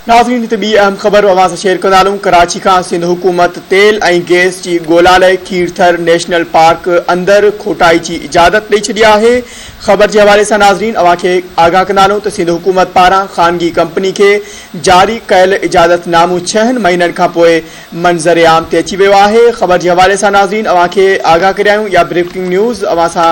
नाज़रीन हिते ॿी अहम ख़बर अवां सां शेयर कंदासूं। कराची खां सिंध हुकूमत तेल ऐं गैस जी ॻोल्हा लाइ खीरथर नेशनल पार्क अंदरि खोटाई जी इजाज़त ॾेई छॾी आहे। ख़बर जे हवाले सां नाज़रीन अवां खे आगाह कंदासूं त सिंध हुकूमत पारां ख़ानगी कंपनी खे जारी कयल इजाज़तनामो 6 महीननि खां पोइ मंज़र आम ते अची वियो आहे। ख़बर जे हवाले सां नाज़रीन अवां खे आगाह करियाऊं या ब्रेकिंग न्यूज़ अवां सां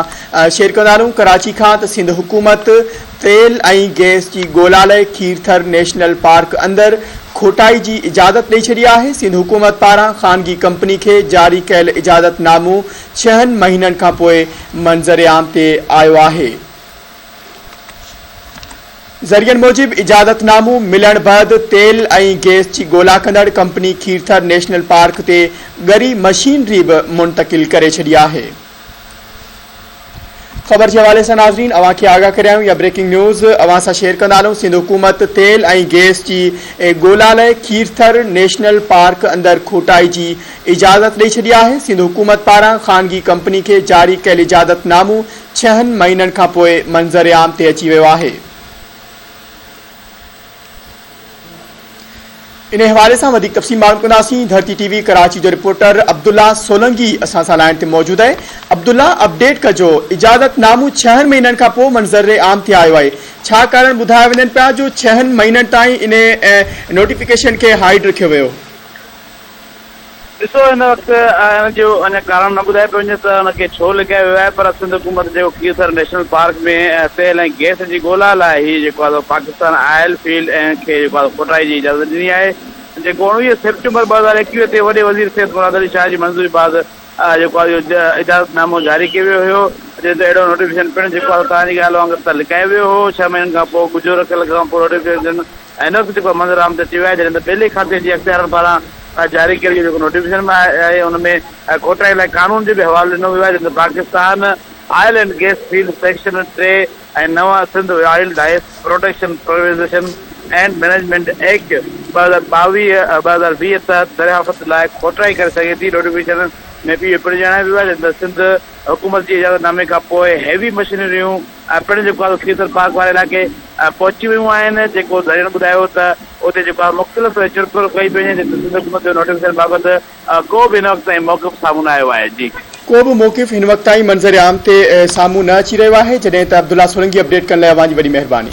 शेयर कंदासूं। कराची खां त सिंध हुकूमत तेल ऐं गैस जी ॻोल्हा लाइ खीरथर नेशनल पार्क अंदरि खोटाई जी इजाज़त ॾेई छॾी आहे। सिंध हुकूमत पारां ख़ानगी कंपनी खे जारी कयल इजाज़तनामो 6 महीननि खां पोइ मंज़र आम ते आयो आहे। ज़रियनि मूजिबि इजाज़तनामो मिलण बैदि तेल ऐं गैस जी ॻोल्हा कंदड़ कंपनी खीरथर नेशनल पार्क ते ॻरी मशीनरी बि मुंतक़िल करे छॾी आहे। ख़बर के हवाले से नाज़रीन अवां खे आगाह करियाऊं या ब्रेकिंग न्यूज़ अवां सां शेयर कंदासूं। सिंध हुकूमत तेल ऐं गैस जी ॻोल्हा लाइ खीरथर नेशनल पार्क अंदरि खोटाई जी इजाज़त ॾेई छॾी आहे। सिंध हुकूमत पारां ख़ानगी कंपनी खे जारी कयल इजाज़तनामो 6 महीननि खां पोइ मंज़र आम ते अची वियो आहे। इन हवाले से वधिक तफ़सील मालूम कंदासीं। धरती टीवी कराची जो रिपोर्टर अब्दुल्ला सोलंगी असां सां लाइन ते मौजूद है। अब्दुल्ला अपडेट कजो, इजाज़तनामो 6 महीननि खां पोइ मंज़र आम ते आयो आहे, छा कारण ॿुधाया वञनि पिया जो 6 महीननि ताईं इन नोटिफिकेशन के हाइड रखियो वियो? ॾिसो हिन वक़्तु जो अञा कारण न ॿुधाए पियो वञे त हुनखे छो लिकायो वियो आहे, पर सिंध हुकूमत जेको खीरथर नेशनल पार्क में तेल ऐं गैस जी ॻोल्हा लाइ हीउ जेको आहे पाकिस्तान ऑयल फील्ड खे जेको आहे खोटाई जी इजाज़त ॾिनी आहे, जेको 19 सेप्टेम्बर 2021 ते वॾे वज़ीर सैयद मुराद अली शाह जी मंज़ूरी बाद जेको आहे इजाज़तनामो जारी कयो वियो हुयो, जंहिं ते अहिड़ो नोटिफिकेशन पिणु जेको आहे तव्हांजी ॻाल्हि वांगुरु त लिकायो वियो हो। 6 महीननि खां पोइ गुज़ो रखियल खां पोइ नोटिफिकेशन हिन वक़्तु जेको मंज़र आम ते अची वियो आहे, जॾहिं त पहले खाते जी अख़्तियारनि पारां जारी कयल जेको नोटिफिकेशन में आहे उनमें खोटाई लाइ कानून जो बि हवालो ॾिनो वियो आहे, जंहिं Pakistan oil and gas field section 3 ऐं नवां Sindh wildlife protection provision and management act 2020 तहत दरियाफ़त लाइ खोटाई करे सघे थी। नोटिफिकेशन में बि पिणु जणायो वियो आहे त सिंध हुकूमत जी इजाज़तनामे खां पोइ हैवी मशीनरियूं पिणु जेको आहे खीरथर पार्क वारे इलाइक़े पहुची वियूं आहिनि, जेको ज़रियनि ॿुधायो त उते जेको आहे मुख़्तलिफ़ चुरपुर कई पई वञे, सिंध हुकूमत जो नोटिफिकेशन बाबति को बि हिन वक़्तु ताईं मौक़िफ़ साम्हूं न आयो आहे। जी, को बि मौक़िफ़ हिन वक़्तु ताईं मंज़र आम ते साम्हूं न अची रहियो आहे। जॾहिं त अब्दुल्ला सोलंगी अपडेट करण लाइ अवां जी वॾी महिरबानी।